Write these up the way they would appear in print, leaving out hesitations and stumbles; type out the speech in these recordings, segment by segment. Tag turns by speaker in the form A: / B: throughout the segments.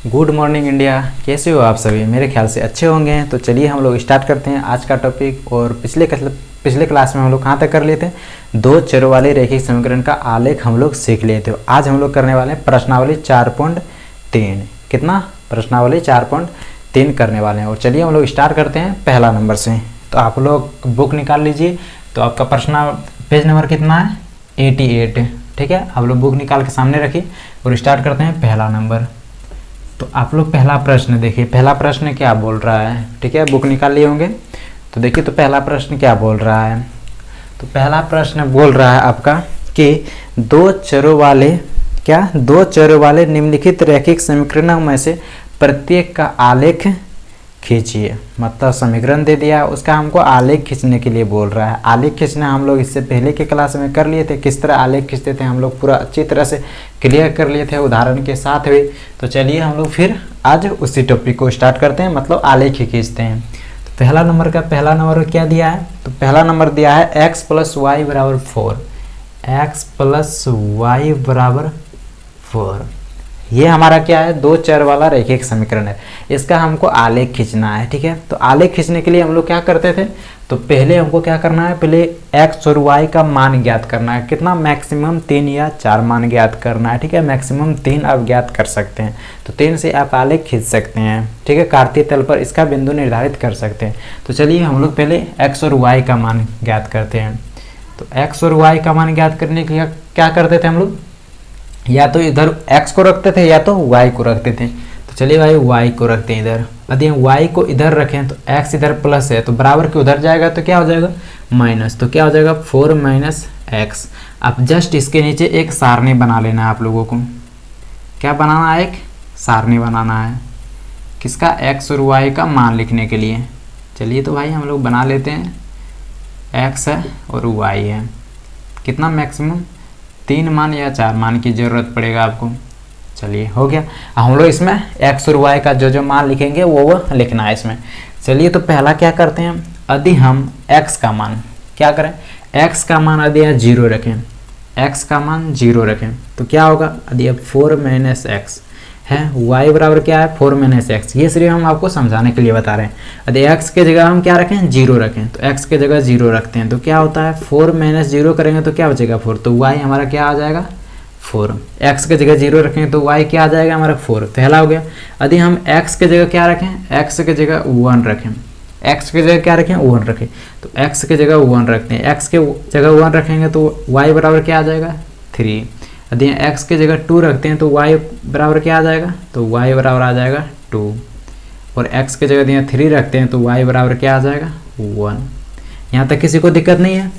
A: Good morning India. कैसे हो आप सभी? मेरे ख्याल से अच्छे होंगे। तो चलिए हम लोग स्टार्ट करते हैं आज का टॉपिक। और पिछले क्लास में हम लोग कहाँ तक कर लिए थे? दो चरों वाले रैखिक समीकरण का आलेख हम लोग सीख लिए थे। आज हम लोग करने वाले हैं प्रश्नावली 4.3। कितना? प्रश्नावली 4.3 करने वाले हैं। और चलिए हम लोग स्टार्ट करते हैं पहला नंबर से। तो आप लोग बुक निकाल लीजिए। तो आपका पेज नंबर कितना है? 88। ठीक है, आप लोग बुक निकाल के सामने रखिए और स्टार्ट करते हैं पहला नंबर। तो आप लोग पहला प्रश्न देखिए। पहला प्रश्न क्या बोल रहा है? ठीक है, बुक निकाल लिए होंगे तो देखिए। तो पहला प्रश्न क्या बोल रहा है? तो पहला प्रश्न बोल रहा है आपका कि दो चरों वाले निम्नलिखित रैखिक समीकरणों में से प्रत्येक का आलेख खींचिए। मतलब समीकरण दे दिया, उसका हमको आलेख खींचने के लिए बोल रहा है। आलेख खींचना हम लोग इससे पहले के क्लास में कर लिए थे। किस तरह आलेख खींचते थे हम लोग पूरा अच्छी तरह से क्लियर कर लिए थे उदाहरण के साथ भी। तो चलिए हम लोग फिर आज उसी टॉपिक को स्टार्ट करते हैं, मतलब आलेख ही खींचते हैं। तो पहला नंबर क्या दिया है? तो पहला नंबर दिया है x + y = 4। x + y = 4। ये हमारा क्या है? दो चर वाला रैखिक समीकरण है। इसका हमको आलेख खींचना है। ठीक है, तो आलेख खींचने के लिए हम लोग क्या करते थे? तो पहले हमको क्या करना है? पहले x और y का मान ज्ञात करना है। कितना? मैक्सिमम 3 या 4 मान ज्ञात करना है। ठीक है, मैक्सिमम 3 आप ज्ञात कर सकते हैं। तो 3 से आप आलेख खींच सकते हैं। ठीक है, कार्तीय तल पर इसका बिंदु निर्धारित कर सकते हैं। तो चलिए हम लोग पहले x और y का मान ज्ञात करते हैं। तो x और y का मान ज्ञात करने के लिए क्या करते थे हम लोग? या तो इधर x को रखते थे या तो y को रखते थे। तो चलिए भाई y को रखते हैं इधर। यदि y को इधर रखें तो x इधर प्लस है तो बराबर के उधर जाएगा तो क्या हो जाएगा? माइनस। तो क्या हो जाएगा? 4 - x। अब जस्ट इसके नीचे एक सारणी बना लेना है आप लोगों को। क्या बनाना है? एक सारणी बनाना है। किसका? x और y का मान लिखने के लिए। चलिए तो भाई हम लोग बना लेते हैं। x है और y है। कितना? मैक्सिमम 3 मान या 4 मान की ज़रूरत पड़ेगा आपको। चलिए हो गया। हम लोग इसमें x और y का जो मान लिखेंगे वो लिखना है इसमें। चलिए तो पहला क्या करते हैं? यदि हम x का मान क्या करें? x का मान यदि 0 रखें, x का मान 0 रखें तो क्या होगा? यदि 4 - x है, y बराबर क्या है? 4 - x। ये सिर्फ हम आपको समझाने के लिए बता रहे हैं। यदि x के जगह हम क्या रखें? 0 रखें। तो x के जगह 0 रखते हैं तो क्या होता है? 4 - 0 करेंगे तो क्या बचेगा? 4। तो y हमारा क्या आ जाएगा? 4। x के जगह 0 रखेंगे तो y क्या आ जाएगा हमारा? 4। पहला हो गया। यदि हम x के जगह क्या रखें? x के जगह 1 रखें। x के जगह क्या रखें? 1 रखें। तो x के जगह 1 रखते हैं। x के जगह 1 रखेंगे तो y बराबर क्या आ जाएगा? 3। यदि x के जगह 2 रखते हैं तो y बराबर क्या आ जाएगा? तो y बराबर आ जाएगा 2। और x के जगह यदि 3 रखते हैं तो y बराबर क्या आ जाएगा? 1। यहाँ तक किसी को दिक्कत नहीं है?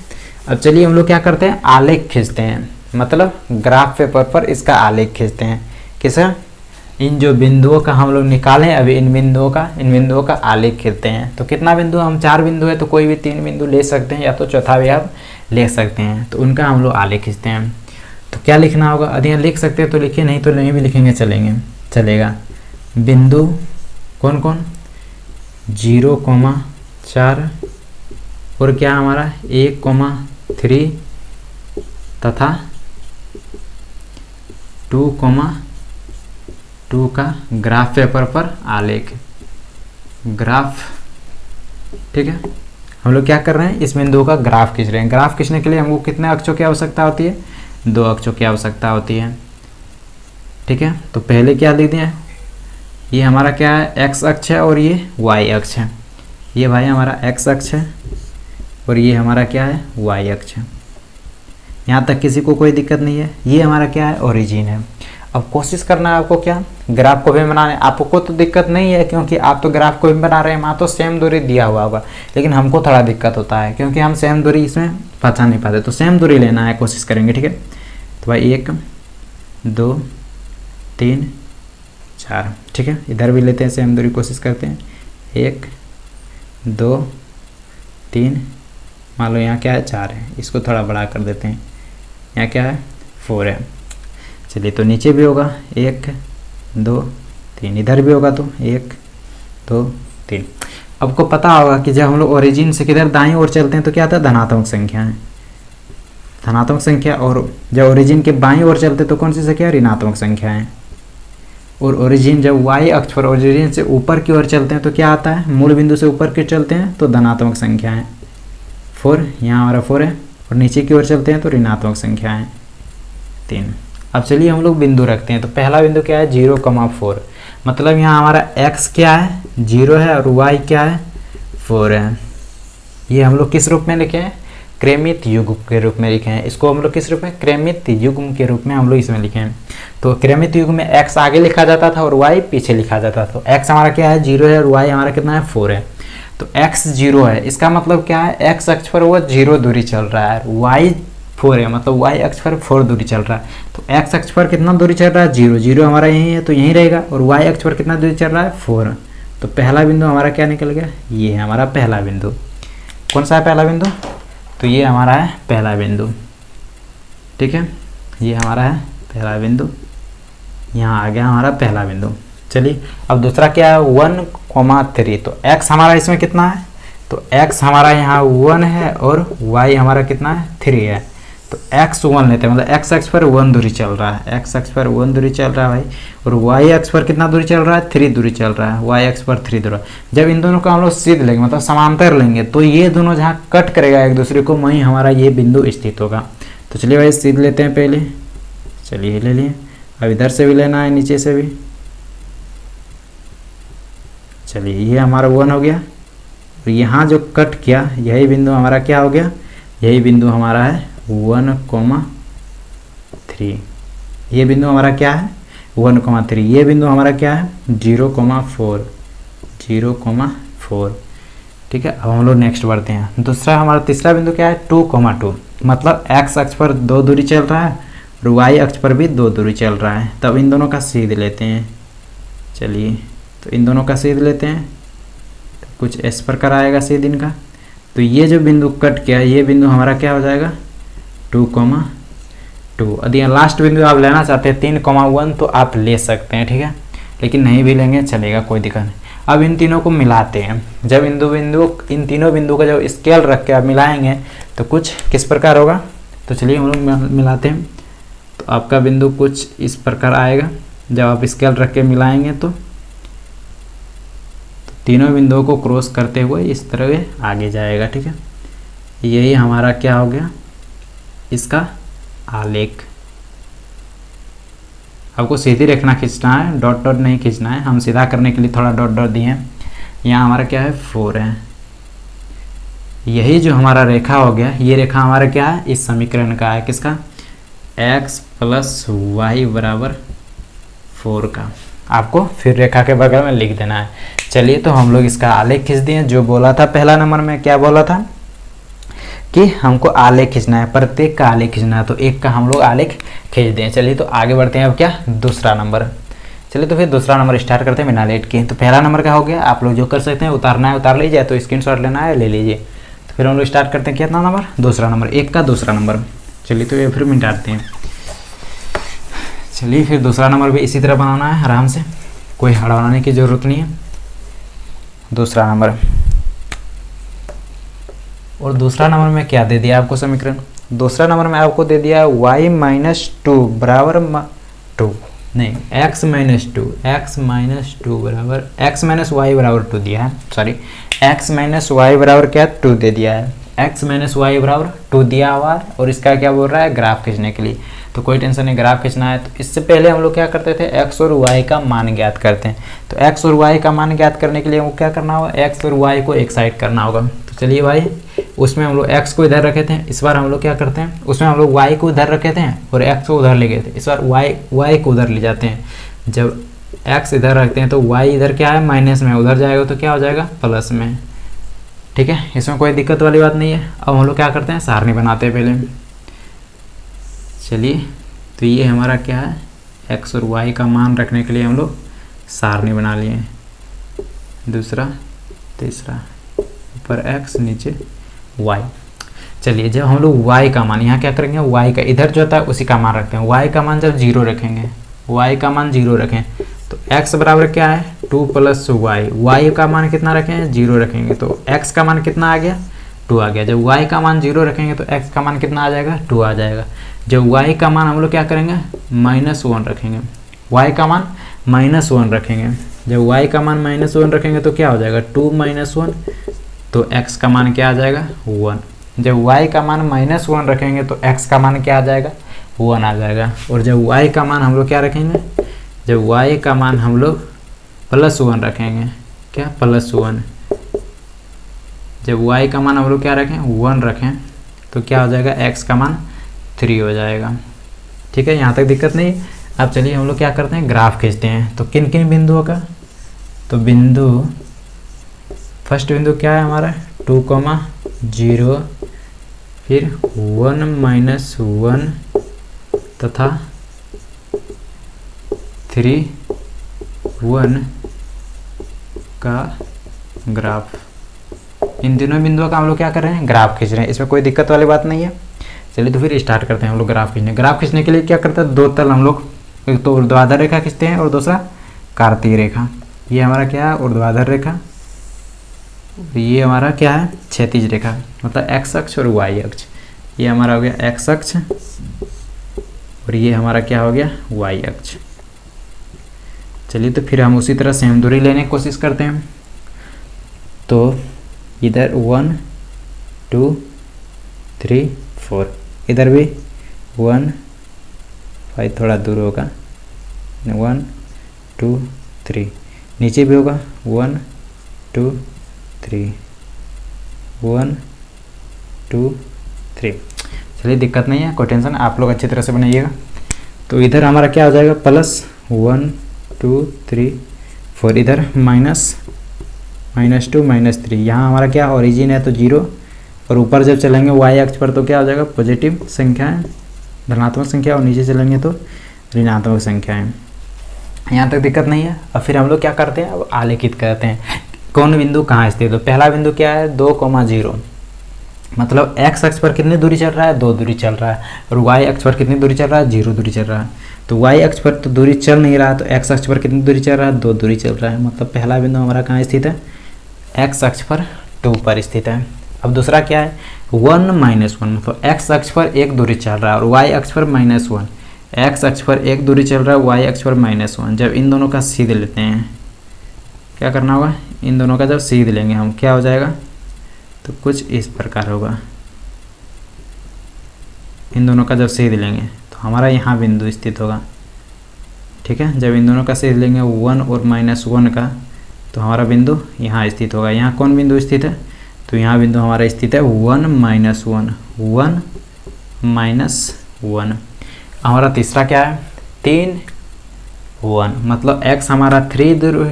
A: अब चलिए हम लोग क्या करते हैं? आलेख खींचते हैं। मतलब ग्राफ पेपर पर इसका आलेख खींचते हैं। किसका? इन जो बिंदुओं का हम लोग निकालें अभी, इन बिंदुओं का आलेख खींचते हैं। तो कितना बिंदु? हम 4 बिंदु है तो कोई भी 3 बिंदु ले सकते हैं या तो चौथा भी आप ले सकते हैं। तो उनका हम लोग आलेख खींचते हैं। तो क्या लिखना होगा? यदि लिख सकते हैं तो लिखिए, नहीं तो नहीं भी लिखेंगे चलेगा। बिंदु कौन कौन? 0, 4 और क्या हमारा 1, 3 तथा 2, 2 का ग्राफ पेपर पर आलेख। ग्राफ। ठीक है, हम लोग क्या कर रहे हैं? इस बिंदु का ग्राफ खींच रहे हैं। ग्राफ खींचने के लिए हमको कितने अक्षों की आवश्यकता होती है? 2 अक्षों की आवश्यकता होती है। ठीक है, तो पहले क्या लिख दिया? ये हमारा क्या है? x अक्ष है और ये y अक्ष है। ये भाई हमारा x अक्ष है और ये हमारा क्या है? y अक्ष है। यहाँ तक किसी को कोई दिक्कत नहीं है? ये हमारा क्या है? ओरिजिन है। अब कोशिश करना है आपको क्या? ग्राफ को भी बनाने। आपको तो दिक्कत नहीं है क्योंकि आप तो ग्राफ को भी बना रहे हैं। वहाँ तो सेम दूरी दिया हुआ होगा, लेकिन हमको थोड़ा दिक्कत होता है क्योंकि हम सेम दूरी इसमें पहचान नहीं पाते। तो सेम दूरी लेना है, कोशिश करेंगे। ठीक है, तो भाई 1, 2, 3, 4। ठीक है, इधर भी लेते हैं सेम दूरी, कोशिश करते हैं। 1, 2, 3, मान लो यहाँ क्या है? 4 है। इसको थोड़ा बड़ा कर देते हैं। यहाँ क्या है? 4 है। चलिए तो नीचे भी होगा 1, 2, 3। इधर भी होगा तो 1, 2, 3। आपको पता होगा कि जब हम लोग ओरिजिन से किधर दाईं ओर चलते हैं तो क्या आता है? धनात्मक संख्या है। धनात्मक संख्या। और जब ओरिजिन के बाईं ओर चलते तो कौन सी संख्या? ऋणात्मक संख्या है। और ओरिजिन जब y अक्ष पर ओरिजिन से ऊपर की ओर चलते हैं तो क्या आता है, मूल बिंदु से ऊपर की चलते हैं तो धनात्मक संख्या है 4, यहाँ हमारा 4 है, और नीचे की ओर चलते हैं तो ऋणात्मक संख्या है 3। अब चलिए हम लोग बिंदु रखते हैं। तो पहला बिंदु क्या है 0,4, मतलब यहाँ हमारा x क्या है 0 है और y क्या है 4 है। ये हम लोग किस रूप में लिखे हैं, क्रमित युग्म के रूप में लिखे हैं। इसको हम लोग किस रूप में, क्रमित युग्म के रूप में हम लोग इसमें लिखे हैं। तो क्रमित युग्म में x आगे लिखा जाता था और y पीछे लिखा जाता था। तो x हमारा क्या है 0 है और y हमारा कितना है 4 है। तो x 0 है, इसका मतलब क्या है, x अक्ष पर वो 0 दूरी चल रहा है, y 4 है, मतलब y अक्ष पर 4 दूरी चल रहा है। तो x अक्ष पर कितना दूरी चल रहा है 0, 0 हमारा यही है तो यहीं रहेगा, और y अक्ष पर कितना दूरी चल रहा है 4। तो पहला बिंदु हमारा क्या निकल गया, ये है हमारा पहला बिंदु। कौन सा है पहला बिंदु, तो ये हमारा है पहला बिंदु, ठीक है, ये हमारा है पहला बिंदु, यहाँ आ गया हमारा पहला बिंदु। चलिए अब दूसरा क्या है 1,3। तो x हमारा इसमें कितना है, तो x हमारा यहाँ 1 है और y हमारा कितना है 3 है। तो x 1 लेते हैं, मतलब x अक्ष पर 1 दूरी चल रहा है, x अक्ष पर 1 दूरी चल रहा है भाई, और y अक्ष पर कितना दूरी चल रहा है 3 दूरी चल रहा है, y अक्ष पर 3 दूरी। जब इन दोनों को हम लोग सीध लेंगे, मतलब समांतर लेंगे, तो ये दोनों जहाँ कट करेगा एक दूसरे को वहीं हमारा ये बिंदु स्थित होगा। तो चलिए भाई सीध लेते हैं पहले, चलिए ले लिए। अब इधर से भी लेना है, नीचे से भी। चलिए ये हमारा 1 हो गया, और यहाँ जो कट किया यही बिंदु हमारा क्या हो गया, यही बिंदु हमारा है 1,3। ये बिंदु हमारा क्या है 1,3। ये बिंदु हमारा क्या है 0,4, 0,4, ठीक है। अब हम लोग नेक्स्ट बढ़ते हैं। दूसरा हमारा तीसरा बिंदु क्या है 2,2, मतलब x अक्ष पर 2 दूरी चल रहा है और y अक्ष पर भी 2 दूरी चल रहा है। तब इन दोनों का सीध लेते हैं। चलिए तो इन दोनों का सीध लेते हैं, तो कुछ इस प्रकार आएगा सीध इनका। तो ये जो बिंदु कट किया ये बिंदु हमारा क्या हो जाएगा 2,2। यदि लास्ट बिंदु आप लेना चाहते हैं 3,1 तो आप ले सकते हैं, ठीक है, लेकिन नहीं भी लेंगे चलेगा, कोई दिक्कत नहीं। अब इन तीनों को मिलाते हैं। जब इन तीनों बिंदु का जब स्केल रख के आप मिलाएंगे तो कुछ किस प्रकार होगा, तो चलिए हम लोग मिलाते हैं। तो आपका बिंदु कुछ इस प्रकार आएगा। जब आप स्केल रख के मिलाएंगे तो तीनों बिंदुओं को क्रॉस करते हुए इस तरह आगे जाएगा, ठीक है। यही हमारा क्या हो गया, इसका आलेख। आपको सीधी रेखा खींचना है, डॉट डॉट नहीं खींचना है। हम सीधा करने के लिए थोड़ा डॉट डॉट दिए हैं। यहाँ हमारा क्या है 4 है। यही जो हमारा रेखा हो गया, ये रेखा हमारा क्या है इस समीकरण का है, किसका, x + y = 4 का। आपको फिर रेखा के बगल में लिख देना है। चलिए तो हम लोग इसका आलेख खींच दिए। जो बोला था पहला नंबर में, क्या बोला था कि हमको आलेख खींचना है, प्रत्येक का आलेख खींचना है। तो एक का हम लोग आलेख खींच दें। चलिए तो आगे बढ़ते हैं। अब क्या दूसरा नंबर। चलिए तो फिर दूसरा नंबर स्टार्ट करते हैं बिना लेट के। तो पहला नंबर क्या हो गया, आप लोग जो कर सकते हैं उतारना है उतार लीजिए, तो स्क्रीनशॉट लेना है ले लीजिए। तो फिर हम लोग स्टार्ट करते हैं कितना नंबर, दूसरा नंबर, एक का दूसरा नंबर। चलिए तो ये फिर मिटाते हैं। चलिए फिर दूसरा नंबर भी इसी तरह बनाना है आराम से, कोई हड़ाने की ज़रूरत नहीं है। दूसरा नंबर, और दूसरा नंबर में क्या दे दिया आपको समीकरण, दूसरा नंबर में आपको दे दिया y - 2 बराबर 2 नहीं x - 2 x - y बराबर 2 दिया है, सॉरी x - y बराबर क्या 2 दे दिया है, x - y बराबर 2 दिया हुआ है। और इसका क्या बोल रहा है ग्राफ खींचने के लिए। तो कोई टेंशन नहीं, ग्राफ खींचना है। तो इससे पहले हम लोग क्या करते थे, x और y का मान ज्ञात करते हैं। तो x और y का मान ज्ञात करने के लिए हमको क्या करना होगा, x और y को एक साइड करना होगा। तो चलिए भाई, उसमें हम लोग x को इधर रखे थे, इस बार हम लोग क्या करते हैं, उसमें हम लोग y को इधर रखे थे और x को उधर ले गए थे। इस बार y को उधर ले जाते हैं। जब x इधर रखते हैं तो y इधर क्या है माइनस में, उधर जाएगा तो क्या हो जाएगा प्लस में, ठीक है। इसमें कोई दिक्कत वाली बात नहीं है। अब हम लोग क्या करते हैं, सारणी बनाते हैं पहले। चलिए तो ये हमारा क्या है, x और y का मान रखने के लिए हम लोग सारणी बना लिए। दूसरा तीसरा, ऊपर x नीचे y। चलिए जब हम लोग y का मान, यहाँ क्या करेंगे, y का इधर जो होता है उसी का मान रखते हैं। y का मान जब 0 रखेंगे, y का मान 0 रखें तो x बराबर क्या है 2 + y। y का मान कितना रखें 0 रखेंगे तो x का मान कितना आ गया 2 आ गया। जब y का मान 0 रखेंगे तो x का मान कितना आ जाएगा 2 आ जाएगा। जब y का मान हम लोग क्या करेंगे -1 रखेंगे, y का मान -1 रखेंगे। जब y का मान -1 रखेंगे तो क्या हो जाएगा 2 - 1, तो x का मान क्या आ जाएगा 1। जब y का मान -1 रखेंगे तो x का मान क्या आ जाएगा 1 आ जाएगा। और जब y का मान हम लोग क्या रखेंगे, जब y का मान हम लोग +1 रखेंगे, क्या +1, जब y का मान हम लोग क्या रखें 1 रखें तो क्या हो जाएगा x का मान 3 हो जाएगा। ठीक है, यहाँ तक दिक्कत नहीं। अब चलिए हम लोग क्या करते हैं, ग्राफ खींचते हैं। तो किन किन बिंदुओं का, तो फर्स्ट बिंदु क्या है हमारा 2, 0, फिर 1 - 1 तथा 3, 1 का ग्राफ। इन तीनों बिंदुओं का हम लोग क्या कर रहे हैं, ग्राफ खींच रहे हैं। इसमें कोई दिक्कत वाली बात नहीं है। चलिए तो फिर स्टार्ट करते हैं हम लोग ग्राफ खींचने। ग्राफ खींचने के लिए क्या करते हैं, 2 तल हम लोग, एक तो ऊर्ध्वाधर रेखा खींचते हैं और दूसरा कार्तीय रेखा। ये हमारा क्या है ऊर्ध्वाधर रेखा, ये हमारा क्या है क्षैतिज रेखा, मतलब x अक्ष और y अक्ष। ये हमारा हो गया x अक्ष और ये हमारा क्या हो गया y अक्ष। चलिए तो फिर हम उसी तरह सेम दूरी लेने की कोशिश करते हैं। तो इधर 1, 2, 3, 4, इधर भी 1, 5 थोड़ा दूर होगा, 1, 2, 3, नीचे भी होगा 1, 2, 3, 1, 2, 3। चलिए दिक्कत नहीं है, कोई टेंशन, आप लोग अच्छी तरह से बनाइएगा। तो इधर हमारा क्या हो जाएगा +1, 2, 3, 4, इधर -2, -3। यहाँ हमारा क्या ओरिजिन है तो 0, और ऊपर जब चलेंगे y अक्ष पर तो क्या हो जाएगा पॉजिटिव संख्या है, धनात्मक संख्या, और नीचे चलेंगे तो ऋणात्मक संख्या है। यहाँ तक दिक्कत नहीं है। अब फिर हम लोग क्या करते हैं, अब आलेखित करते हैं कौन बिंदु कहाँ स्थित है। तो पहला बिंदु क्या है 2, 0, मतलब x अक्ष पर कितनी दूरी चल रहा है 2 दूरी चल रहा है, और y अक्ष पर कितनी दूरी चल रहा है 0 दूरी चल रहा है। तो y अक्ष पर तो दूरी चल नहीं रहा है, तो x अक्ष पर कितनी दूरी चल रहा है 2 दूरी चल रहा है। मतलब पहला बिंदु हमारा कहाँ स्थित है, x अक्ष पर 2 पर स्थित है। अब दूसरा क्या है 1 - 1, मतलब x अक्ष पर 1 दूरी चल रहा है और y अक्ष पर -1। x अक्ष पर 1 दूरी चल रहा है, y अक्ष पर -1। जब इन दोनों का सीध लेते हैं, क्या करना होगा, इन दोनों का जब सीध लेंगे हम क्या हो जाएगा, तो कुछ इस प्रकार होगा। इन दोनों का जब सीध लेंगे तो हमारा यहाँ बिंदु स्थित होगा। ठीक है, जब इन दोनों का सीध लेंगे 1 और -1 का, तो हमारा बिंदु यहाँ स्थित होगा। यहाँ कौन बिंदु स्थित है, तो यहाँ बिंदु हमारा स्थित है 1 - 1। हमारा तीसरा क्या है 3, 1, मतलब x हमारा 3 दूरी,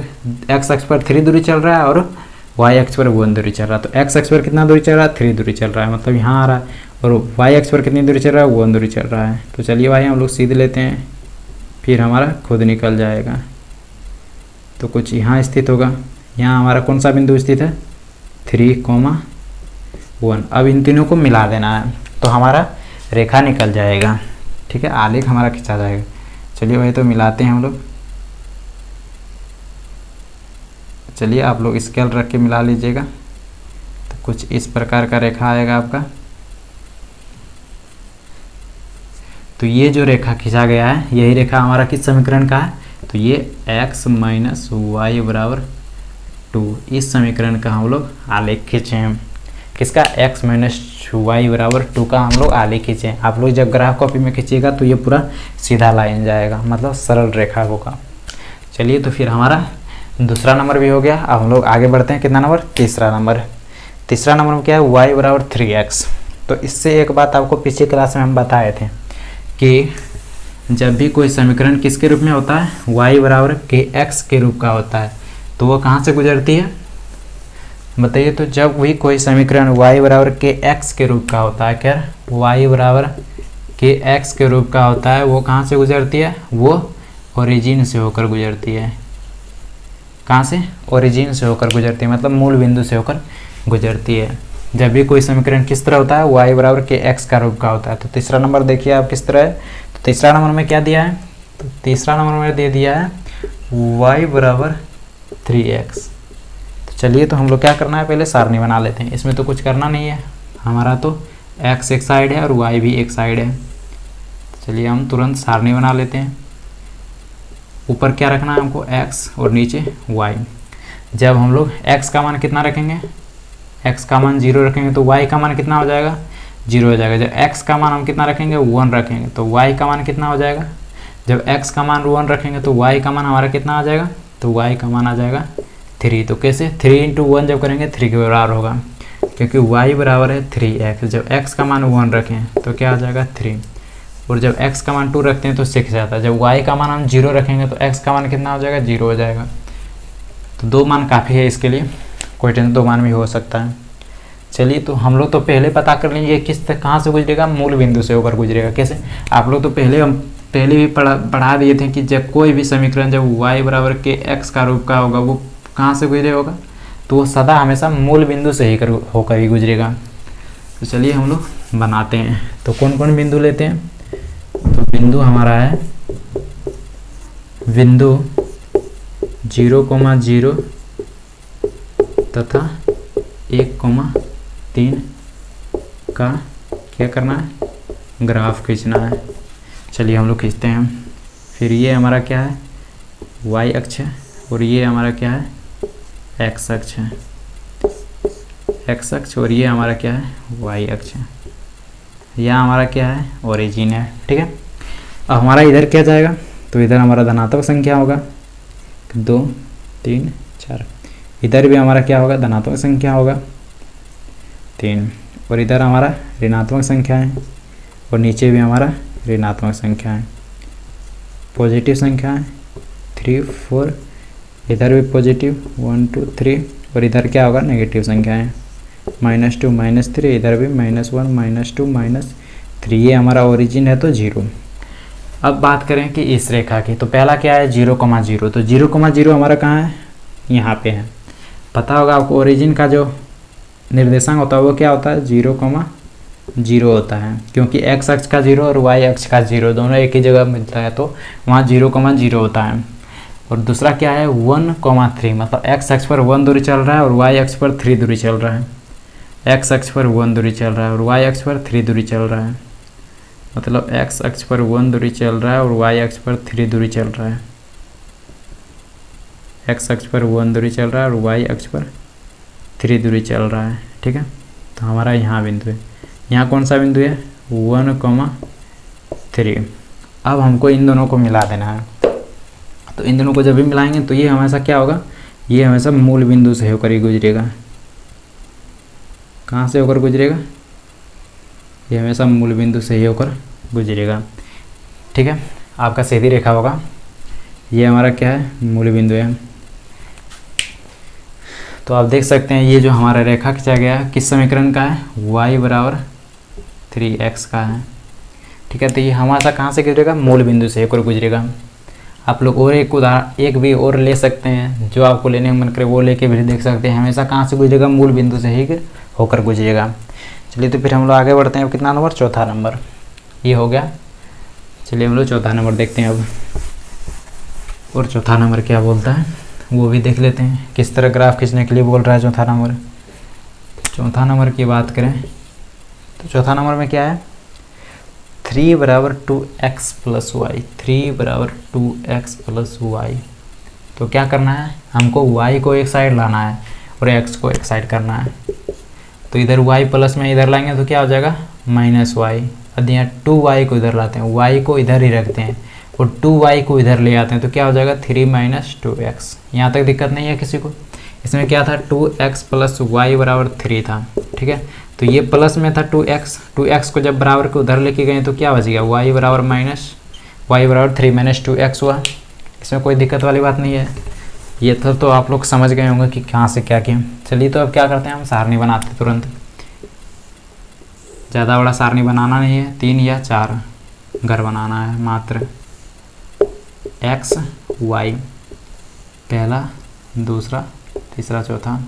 A: x अक्ष पर 3 दूरी चल रहा है और y अक्ष पर 1 दूरी चल रहा है। तो x अक्ष पर कितना दूरी चल रहा है 3 दूरी चल रहा है, मतलब यहाँ आ रहा है, और y अक्ष पर कितनी दूरी चल रहा है 1 दूरी चल रहा है। तो चलिए भाई हम लोग सीध लेते हैं, फिर हमारा खुद निकल जाएगा। तो कुछ यहाँ स्थित होगा। यहाँ हमारा कौन सा बिंदु स्थित है 3, 1। अब इन तीनों को मिला देना है तो हमारा रेखा निकल जाएगा। ठीक है, आलेख हमारा खींचा जाएगा। चलिए भाई तो मिलाते हैं हम लोग। चलिए आप लोग स्केल रख के मिला लीजिएगा। तो कुछ इस प्रकार का रेखा आएगा आपका। तो ये जो रेखा खींचा गया है यही रेखा हमारा किस समीकरण का है, तो ये x - y = 2, इस समीकरण का हम लोग आलेख खींचे हैं। किसका x - y = 2 का हम लोग आलेख खींचे। आप लोग जब ग्राफ कॉपी में खींचिएगा तो ये पूरा सीधा लाइन जाएगा, मतलब सरल रेखा होगा। चलिए तो फिर हमारा दूसरा नंबर भी हो गया। अब हम लोग आगे बढ़ते हैं, कितना नंबर, तीसरा नंबर। तीसरा नंबर में क्या है y = 3x। तो इससे एक बात आपको पिछली क्लास में हम बताए थे कि जब भी कोई समीकरण किसके रूप में होता है y = kx के रूप का होता है, तो वो कहाँ से गुजरती है बताइए। तो जब भी कोई समीकरण y = kx के रूप का होता है, क्या y = kx के रूप का होता है, वो कहाँ से गुजरती है, वो ओरिजिन से होकर गुजरती है। कहाँ से, ओरिजिन से होकर गुजरती है, मतलब मूल बिंदु से होकर गुजरती है। जब भी कोई समीकरण किस तरह होता है y = kx का रूप का होता है। तो तीसरा नंबर देखिए आप किस तरह है। तो तीसरा नंबर में क्या दिया है, तो तीसरा नंबर में दे दिया है y = 3x। तो चलिए तो हम लोग क्या करना है, पहले सारणी बना लेते हैं। इसमें तो कुछ करना नहीं है, हमारा तो x एक साइड है और y भी एक साइड है। चलिए हम तुरंत सारणी बना लेते हैं। ऊपर क्या रखना है हमको x और नीचे y। जब हम लोग x का मान कितना रखेंगे, x का मान 0 रखेंगे तो y का मान कितना हो जाएगा, 0 हो जाएगा। जब x का मान हम कितना रखेंगे, 1 रखेंगे तो y का मान कितना हो जाएगा। जब x का मान 1 रखेंगे तो y का मान हमारा कितना आ जाएगा, तो y का मान आ जाएगा 3। तो कैसे 3 × 1 जब करेंगे 3 के बराबर होगा, क्योंकि y बराबर है 3x। जब x का मान 1 रखें तो क्या आ जाएगा 3, और जब x का मान 2 रखते हैं तो 6 आता है। जब y का मान हम 0 रखेंगे तो x का मान कितना हो जाएगा, 0 हो जाएगा। तो 2 मान काफ़ी है इसके लिए, कोई टेंशन 2 मान भी हो सकता है। चलिए, तो हम लोग तो पहले पता कर लेंगे किस कहाँ से गुजरेगा, मूल बिंदु से होकर गुजरेगा। कैसे, आप लोग तो पहले भी पढ़ा दिए थे कि जब कोई भी समीकरण जब y बराबर के x का रूप का होगा वो कहाँ से गुजरे होगा, तो वो सदा हमेशा मूल बिंदु से ही होकर ही गुजरेगा। तो चलिए हम लोग बनाते हैं। तो कौन कौन बिंदु लेते हैं, तो बिंदु हमारा है बिंदु 0,0 तथा 1,3 का क्या करना है, ग्राफ खींचना है। चलिए हम लोग खींचते हैं। फिर ये हमारा क्या है, y अक्ष है, और ये हमारा क्या है, x अक्ष है, x अक्ष, और ये हमारा क्या है, y अक्ष है। यह हमारा क्या है, ओरिजिन है। ठीक है, अब हमारा इधर क्या जाएगा, तो इधर हमारा धनात्मक संख्या होगा 2, 3, 4। इधर भी हमारा क्या होगा, धनात्मक संख्या होगा 3, और इधर हमारा ऋणात्मक संख्या है, और नीचे भी हमारा ऋणात्मक संख्या है। पॉजिटिव संख्या है 3, 4, इधर भी पॉजिटिव 1, 2, 3, और इधर क्या होगा, नेगेटिव संख्या है -2, -3, इधर भी -1, -2, -3। ये हमारा ओरिजिन है तो 0। अब बात करें कि इस रेखा की, तो पहला क्या है 0,0, तो 0,0 हमारा कहाँ है, यहाँ पे है। पता होगा आपको ओरिजिन का जो निर्देशांक होता है वो क्या होता है, 0,0 होता है, क्योंकि x अक्ष का 0 और y अक्ष का 0 दोनों एक ही जगह मिलता है, तो वहाँ 0,0 होता है। और दूसरा क्या है 1,3, मतलब x अक्ष पर 1 दूरी चल रहा है और y अक्ष पर 3 दूरी चल रहा है। x अक्ष पर 1 दूरी चल रहा है और y अक्ष पर 3 दूरी चल रहा है, मतलब x अक्ष पर 1 दूरी चल रहा है और y अक्ष पर 3 दूरी चल रहा है। x अक्ष पर 1 दूरी चल रहा है और y अक्ष पर 3 दूरी चल रहा है। ठीक है, तो हमारा यहाँ बिंदु है, यहाँ कौन सा बिंदु है 1,3। अब हमको इन दोनों को मिला देना है। तो इन दोनों को जब भी मिलाएंगे तो ये हमेशा क्या होगा, ये हमेशा मूल बिंदु से होकर ही गुजरेगा। कहाँ से होकर गुजरेगा, ये हमेशा मूल बिंदु से ही होकर गुजरेगा। ठीक है, आपका सीधी रेखा होगा, ये हमारा क्या है, मूल बिंदु है। तो आप देख सकते हैं ये जो हमारा रेखा खींचा गया किस समीकरण का है, y बराबर 3x का है। ठीक है, तो ये हमारा कहाँ से गुजरेगा, मूल बिंदु से होकर गुजरेगा। आप लोग और एक भी और ले सकते हैं, जो आपको लेने का मन करे वो लेके भी देख सकते हैं। हमेशा कहाँ से गुजरेगा, मूल बिंदु से ही होकर गुजरेगा। चलिए, तो फिर हम लोग आगे बढ़ते हैं। अब कितना नंबर, चौथा नंबर ये हो गया। चलिए हम लोग चौथा नंबर देखते हैं अब, और चौथा नंबर क्या बोलता है वो भी देख लेते हैं। किस तरह ग्राफ खींचने के लिए बोल रहा है चौथा नंबर। चौथा नंबर की बात करें तो चौथा नंबर में क्या है, 3 बराबर 2x प्लस वाई, 3 बराबर 2x प्लस वाई। तो क्या करना है, हमको y को एक साइड लाना है और x को एक साइड करना है। तो इधर y प्लस में इधर लाएंगे तो क्या हो जाएगा -y। अब यहाँ 2y को इधर लाते हैं, y को इधर ही रखते हैं और 2y को इधर ले आते हैं, तो क्या हो जाएगा 3 - 2x। यहाँ तक दिक्कत नहीं है किसी को। इसमें क्या था 2x प्लस वाई बराबर 3 था। ठीक है, तो ये प्लस में था 2x को जब बराबर के उधर लेके गए तो क्या बच गया y बराबर 3 - 2x हुआ। इसमें कोई दिक्कत वाली बात नहीं है। ये तो आप लोग समझ गए होंगे कि कहाँ से क्या किया। चलिए, तो अब क्या करते हैं, हम सारणी बनाते हैं तुरंत। ज़्यादा बड़ा सारणी बनाना नहीं है, 3 या 4 घर बनाना है मात्र। x y पहला, दूसरा, तीसरा, चौथा।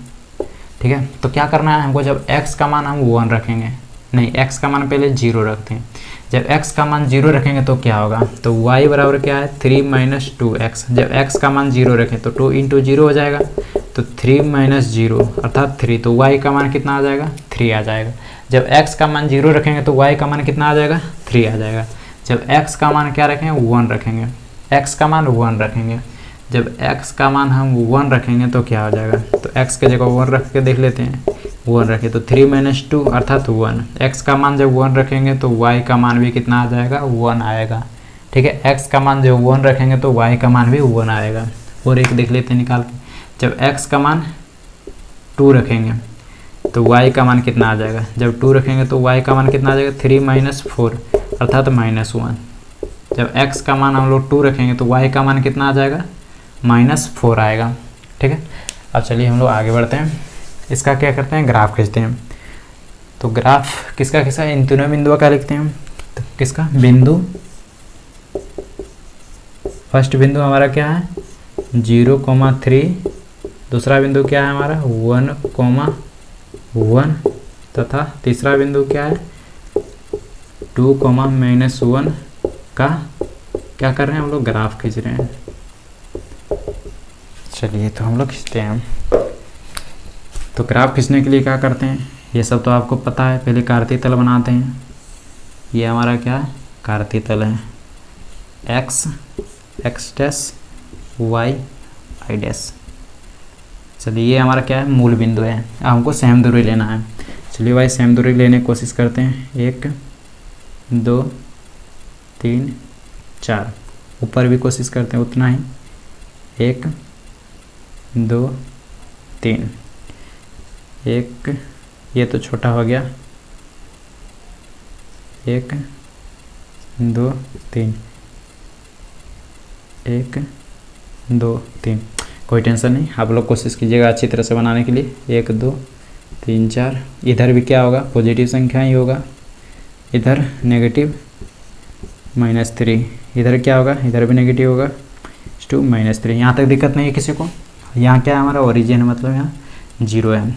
A: ठीक है, तो क्या करना है हमको, जब x का मान हम 1 रखेंगे, नहीं x का मान पहले 0 रखते हैं। जब x का मान 0 रखेंगे तो क्या होगा, तो y बराबर क्या है 3 - 2x। जब x का मान 0 रखें तो 2 × 0 हो जाएगा, तो 3 - 0 अर्थात 3। तो y का मान कितना आ जाएगा, 3 आ जाएगा। जब x का मान 0 रखेंगे तो y का मान कितना आ जाएगा, 3 आ जाएगा। जब x का मान क्या रखेंगे, 1 रखेंगे x का मान 1 रखेंगे। जब x का मान हम 1 रखेंगे तो क्या हो जाएगा, तो x के जगह 1 रख के देख लेते हैं। 1 रखे तो 3 - 2 अर्थात 1। x का मान जब 1 रखेंगे तो y का मान भी कितना आ जाएगा, 1 आएगा। ठीक है, x का मान जब 1 रखेंगे तो y का मान भी 1 आएगा। और एक देख लेते हैं निकाल के, जब x का मान 2 रखेंगे तो y का मान कितना आ जाएगा, जब 2 रखेंगे तो y का मान कितना आ जाएगा, 3 - 4 अर्थात -1। जब x का मान हम लोग 2 रखेंगे तो y का मान कितना आ जाएगा, -4 आएगा। ठीक है, अब चलिए हम लोग आगे बढ़ते हैं। इसका क्या करते हैं, ग्राफ खींचते हैं। तो ग्राफ किसका किसका, इन तीनों बिंदुओं का लिखते हैं। तो किसका बिंदु, फर्स्ट बिंदु हमारा क्या है 0,3, दूसरा बिंदु क्या है हमारा 1,1 तथा तीसरा बिंदु क्या है 2,-1 का क्या कर रहे हैं हम लोग, ग्राफ खींच रहे हैं। चलिए तो हम लोग खींचते हैं। तो ग्राफ खींचने के लिए क्या करते हैं, ये सब तो आपको पता है। पहले कार्तीय तल बनाते हैं। ये हमारा क्या है, कार्तीय तल है। x dash y dash. चलिए ये हमारा क्या है, मूल बिंदु है। अब हमको सेम दूरी लेना है। चलिए भाई सेम दूरी लेने की कोशिश करते हैं। 1 2 3 4, ऊपर भी कोशिश करते हैं उतना ही। 1 2 3, 1, ये तो छोटा हो गया। 1 2 3, 1 2 3, कोई टेंशन नहीं। आप लोग कोशिश कीजिएगा अच्छी तरह से बनाने के लिए। 1 2 3 4, इधर भी क्या होगा, पॉजिटिव संख्या ही होगा। इधर नेगेटिव -3, इधर क्या होगा, इधर भी नेगेटिव होगा 2 -3। यहाँ तक दिक्कत नहीं है किसी को। यहाँ क्या है हमारा ओरिजिन, मतलब यहाँ 0 है।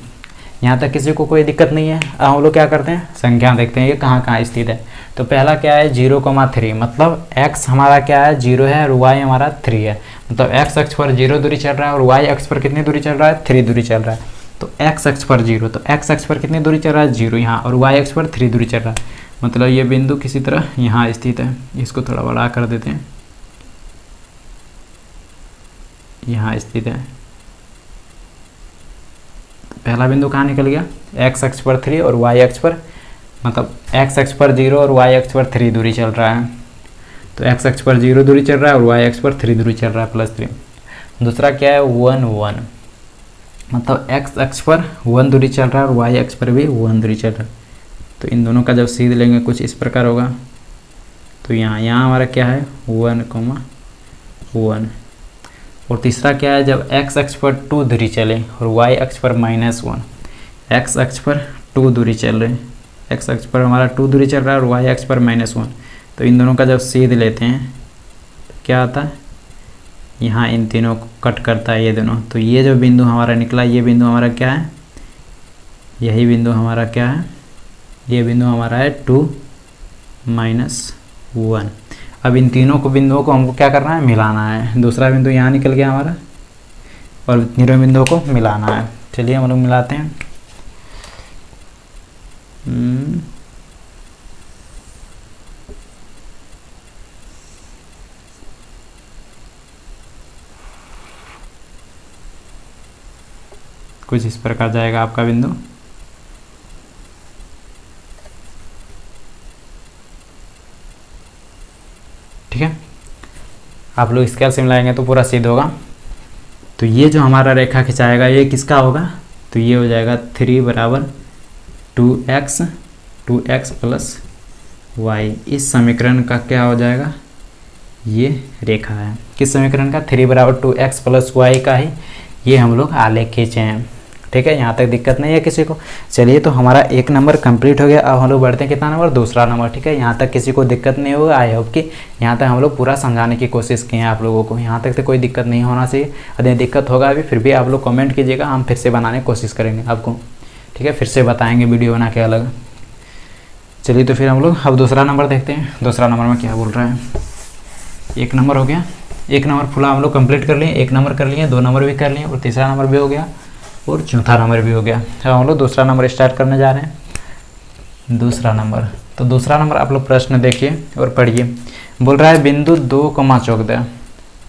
A: यहाँ तक किसी को कोई दिक्कत नहीं है। अब हम लोग क्या करते हैं, संख्या देखते हैं ये कहाँ कहाँ स्थित है। तो पहला क्या है 0,3, मतलब x हमारा क्या है 0 है और y हमारा 3 है। मतलब x अक्ष पर 0 दूरी चल रहा है और y अक्ष पर कितनी दूरी चल रहा है, 3 दूरी चल रहा है। तो x अक्ष पर 0, तो x अक्ष पर कितनी दूरी चल रहा है 0 यहाँ, और y अक्ष पर 3 दूरी चल रहा है। मतलब ये बिंदु किसी तरह यहाँ स्थित है। इसको थोड़ा बड़ा कर देते हैं, यहाँ स्थित है। पहला बिंदु कहाँ निकल गया, x अक्ष पर 3 और y अक्ष पर, मतलब x अक्ष पर 0 और y अक्ष पर 3 दूरी चल रहा है। तो x अक्ष पर 0 दूरी चल रहा है और y अक्ष पर 3 दूरी चल रहा है +3। दूसरा क्या है 1 1, मतलब x अक्ष पर 1 दूरी चल रहा है और y अक्ष पर भी 1 दूरी चल रहा है। तो इन दोनों का जब सीध लेंगे कुछ इस प्रकार होगा। तो यहाँ हमारा क्या है 1,1। और तीसरा क्या है, जब x अक्ष पर 2 दूरी चले और y अक्ष पर -1, x अक्ष पर 2 दूरी चल रहे, x अक्ष पर हमारा 2 दूरी चल रहा है और y अक्ष पर -1। तो इन दोनों का जब सीध लेते हैं तो क्या आता है, यहाँ इन तीनों को कट करता है ये दोनों। तो ये जो बिंदु हमारा निकला, ये बिंदु हमारा क्या है, यही बिंदु हमारा क्या है, ये बिंदु हमारा है 2 -1। अब इन तीनों को बिंदुओं को हमको क्या करना है, मिलाना है। दूसरा बिंदु यहाँ निकल गया हमारा और तीनों बिंदुओं को मिलाना है। चलिए हम लोग मिलाते हैं। कुछ इस प्रकार जाएगा आपका बिंदु। ठीक है, आप लोग स्केल से मिलाएंगे तो पूरा सीध होगा। तो ये जो हमारा रेखा खिंचाएगा ये किसका होगा, तो ये हो जाएगा 3 = 2x + y। इस समीकरण का क्या हो जाएगा, ये रेखा है। किस समीकरण का, 3 = 2x + y का ही ये हम लोग आलेख खींचे हैं। ठीक है, यहाँ तक दिक्कत नहीं है किसी को। चलिए तो हमारा 1 नंबर कंप्लीट हो गया। अब हम लोग बढ़ते हैं कितना नंबर, दूसरा नंबर। ठीक है, यहाँ तक किसी को दिक्कत नहीं होगा। आई होप कि यहाँ तक हम लोग पूरा समझाने की कोशिश किए हैं आप लोगों को। यहाँ तक तो कोई दिक्कत नहीं होना चाहिए। यदि दिक्कत होगा अभी फिर भी आप लोग कमेंट कीजिएगा, हम फिर से बनाने की कोशिश करेंगे आपको। ठीक है, फिर से बताएँगे वीडियो बना के अलग। चलिए तो फिर हम लोग अब दूसरा नंबर देखते हैं। दूसरा नंबर में क्या बोल रहा है। 1 नंबर हो गया, 1 नंबर फुला हम लोग कंप्लीट कर लिए। 1 नंबर कर लिए, 2 नंबर भी कर लिए और तीसरा नंबर भी हो गया और चौथा नंबर भी हो गया। अब हम लोग दूसरा नंबर स्टार्ट करने जा रहे हैं। दूसरा नंबर, तो दूसरा नंबर आप लोग प्रश्न देखिए और पढ़िए। बोल रहा है बिंदु 2, 14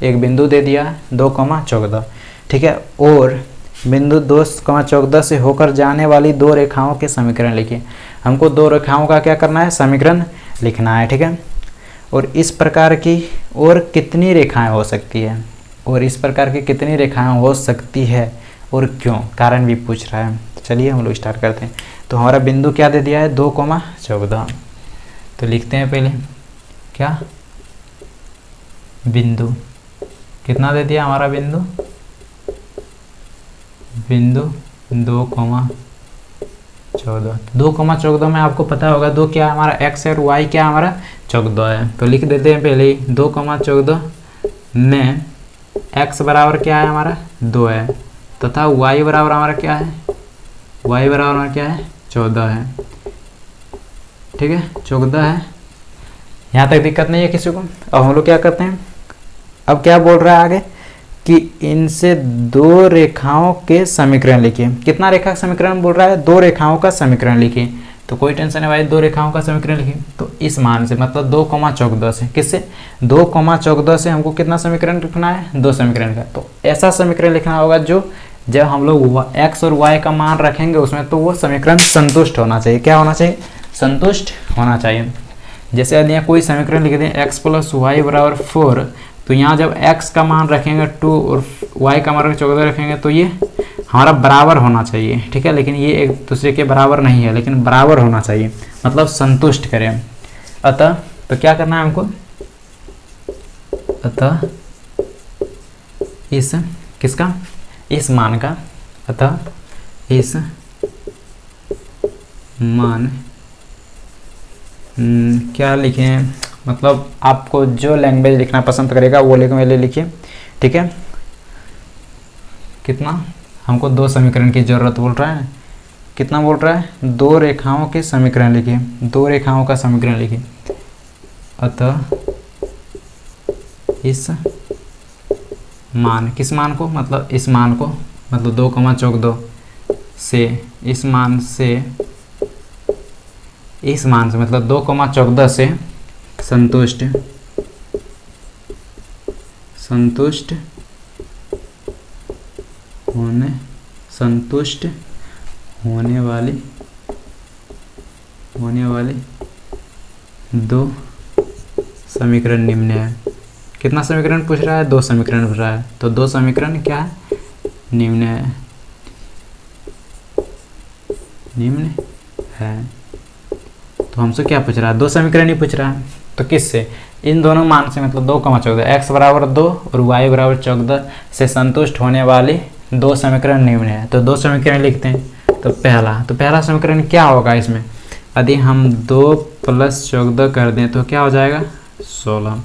A: एक बिंदु दे दिया है 2,14, ठीक है। और बिंदु 2,14 से होकर जाने वाली दो रेखाओं के समीकरण लिखिए। हमको दो रेखाओं का क्या करना है, समीकरण लिखना है, ठीक है। और इस प्रकार की और कितनी रेखाएं हो सकती है, और इस प्रकार की कितनी रेखाएं हो सकती है और क्यों, कारण भी पूछ रहा है। चलिए हम लोग स्टार्ट करते हैं। तो हमारा बिंदु क्या दे दिया है, 2,14। तो लिखते हैं पहले क्या, बिंदु कितना दे दिया हमारा बिंदु 2,14। 2,14 में आपको पता होगा 2 क्या हमारा x है और y क्या हमारा 14 है। तो लिख देते हैं पहले ही 2,14 में x बराबर क्या है हमारा 2 है, तथा y बराबर हमारा क्या है, y बराबर हमारा क्या है 14 है, ठीक है 14 है। यहाँ तक दिक्कत नहीं है किसी को। अब हम लोग क्या करते हैं, अब क्या बोल रहा है आगे कि इनसे दो रेखाओं के समीकरण लिखिए। कितना रेखा का समीकरण बोल रहा है, दो रेखाओं का समीकरण लिखिए। तो कोई टेंशन है भाई, दो रेखाओं का समीकरण लिखिए। तो इस मान से मतलब 2,14 से, किससे 2,14 से हमको कितना समीकरण लिखना है, दो समीकरण का। तो ऐसा समीकरण लिखना होगा जो जब हम लोग x और y का मान रखेंगे उसमें, तो वो समीकरण संतुष्ट होना चाहिए। क्या होना चाहिए, संतुष्ट होना चाहिए। जैसे यदि यहाँ कोई समीकरण लिख दें x + y = 4, तो यहाँ जब x का मान रखेंगे 2 और y का मान 14 रखेंगे तो ये हमारा बराबर होना चाहिए, ठीक है। लेकिन ये एक दूसरे के बराबर नहीं है, लेकिन बराबर होना चाहिए, मतलब संतुष्ट करें। अतः तो क्या करना है हमको, अतः इस किसका, इस मान का, अतः इस मान क्या लिखें, मतलब आपको जो लैंग्वेज लिखना पसंद करेगा वो लिखिए, ठीक है। कितना हमको दो समीकरण की ज़रूरत बोल रहा है, कितना बोल रहा है, दो रेखाओं के समीकरण लिखिए, दो रेखाओं का समीकरण लिखिए। अतः इस मान, किस मान को, मतलब इस मान को, मतलब 2,14 से इस मान से, इस मान से मतलब 2,14 से संतुष्ट होने वाली दो समीकरण निम्न है। कितना समीकरण पूछ रहा है, दो समीकरण पूछ रहा है। तो दो समीकरण क्या है, निम्न है, निम्न है। तो हमसे क्या पूछ रहा है, दो समीकरण ही पूछ रहा है। तो किससे, इन दोनों मान से, मतलब 2,14 x बराबर 2 और y बराबर 14 से संतुष्ट होने वाले दो समीकरण निम्न है। तो दो समीकरण लिखते हैं। तो पहला समीकरण क्या होगा, इसमें यदि हम 2 + 14 कर दें तो क्या हो जाएगा 16।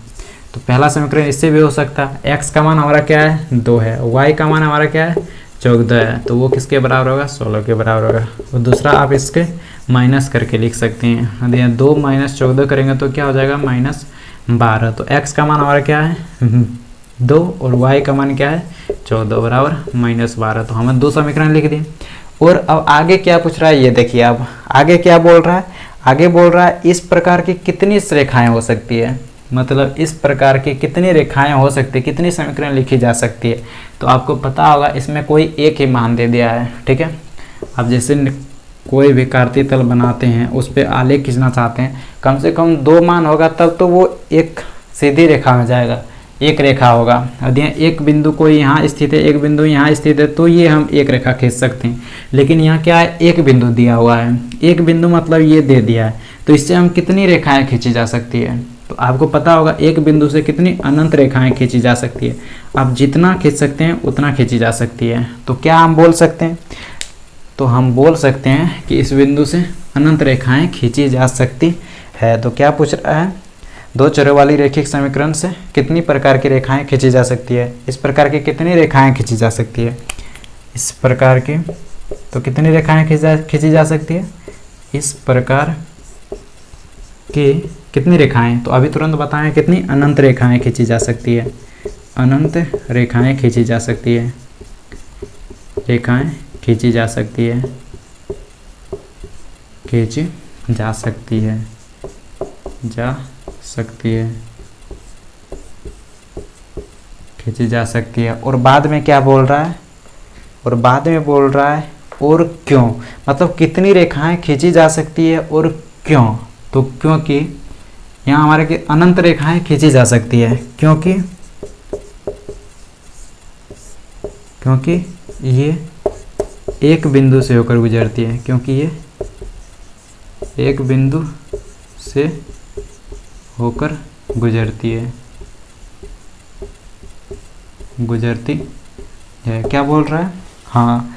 A: तो पहला समीकरण इससे भी हो सकता है। x का मान हमारा क्या है 2 है, y का मान हमारा क्या है 14 है, तो वो किसके बराबर होगा 16 के बराबर होगा। और दूसरा आप इसके माइनस करके लिख सकते हैं। यदि 2 - 14 करेंगे तो क्या हो जाएगा -12। तो x का मान हमारा क्या है 2 और y का मान क्या है 14 बराबर -12। तो हमने दो समीकरण लिख दिए। और अब आगे क्या पूछ रहा है ये देखिए। अब आगे क्या बोल रहा है, आगे बोल रहा है इस प्रकार की कितनी रेखाएं हो सकती है, मतलब इस प्रकार की कितनी रेखाएं हो सकती है, कितनी समीकरण लिखी जा सकती है। तो आपको पता होगा इसमें कोई एक ही मान दे दिया है, ठीक है। अब जैसे कोई भी कार्तीय तल बनाते हैं, उस पर आलेख खींचना चाहते हैं, कम से कम 2 मान होगा तब तो वो एक सीधी रेखा में जाएगा, एक रेखा होगा। यदि एक बिंदु कोई यहाँ स्थित है, एक बिंदु यहाँ स्थित है, तो ये हम एक रेखा खींच सकते हैं। लेकिन यहाँ क्या है, एक बिंदु दिया हुआ है, एक बिंदु मतलब ये दे दिया है। तो इससे हम कितनी रेखाएं खींची जा सकती है, तो आपको पता होगा एक बिंदु से कितनी अनंत रेखाएं खींची जा सकती है। आप जितना खींच सकते हैं उतना खींची जा सकती है। तो क्या हम बोल सकते हैं, तो हम बोल सकते हैं कि इस बिंदु से अनंत रेखाएं खींची जा सकती है। तो क्या पूछ रहा है, दो चरों वाली रैखिक समीकरण से कितनी प्रकार की रेखाएं खींची जा सकती है, इस प्रकार की कितनी रेखाएं खींची जा सकती है, इस प्रकार की तो कितनी रेखाएं खींची जा सकती है, इस प्रकार की कितनी रेखाएं। तो अभी तुरंत बताएं कितनी अनंत रेखाएं खींची जा सकती है, अनंत रेखाएं खींची जा सकती है, रेखाएं खींची जा सकती है, खींची जा सकती है, जा सकती है। खींची जा सकती है। और बाद में क्या बोल रहा है, और बाद में बोल रहा है और क्यों, मतलब कितनी रेखाएं खींची जा सकती है और क्यों। तो क्योंकि यहाँ हमारे की अनंत रेखाएं खींची जा सकती है, क्योंकि ये एक बिंदु से होकर गुजरती है, क्योंकि ये एक बिंदु से होकर गुजरती है। क्या बोल रहा है, हाँ,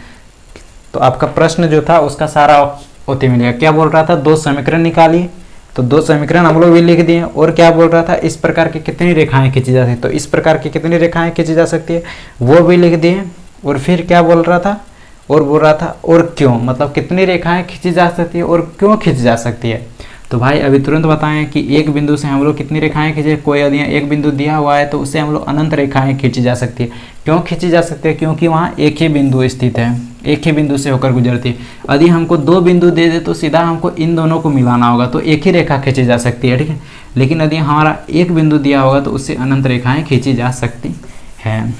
A: तो आपका प्रश्न जो था उसका सारा उत्तर मिल गया। क्या बोल रहा था, दो समीकरण निकालिए, तो दो समीकरण हम लोग भी लिख दिए। और क्या बोल रहा था, इस प्रकार की कितनी रेखाएं खींची जा सकती है, तो इस प्रकार की कितनी रेखाएं खींची जा सकती है वो भी लिख दिए। और फिर क्या बोल रहा था, और बोल रहा था और क्यों, मतलब कितनी रेखाएं खींची जा सकती है और क्यों खींची जा सकती है। तो भाई अभी तुरंत बताएं कि एक बिंदु से हम लोग कितनी रेखाएं खींचे, कोई यदि एक बिंदु दिया हुआ है तो उससे हम लोग अनंत रेखाएं खींची जा सकती है। क्यों खींची जा सकती है, क्योंकि वहाँ एक ही बिंदु स्थित है, एक ही बिंदु से होकर गुजरती है। यदि हमको दो बिंदु दे दे तो सीधा हमको इन दोनों को मिलाना होगा, तो एक ही रेखा खींची जा सकती है, ठीक है। लेकिन यदि हमारा एक बिंदु दिया होगा तो उससे अनंत रेखाएँ खींची जा सकती हैं।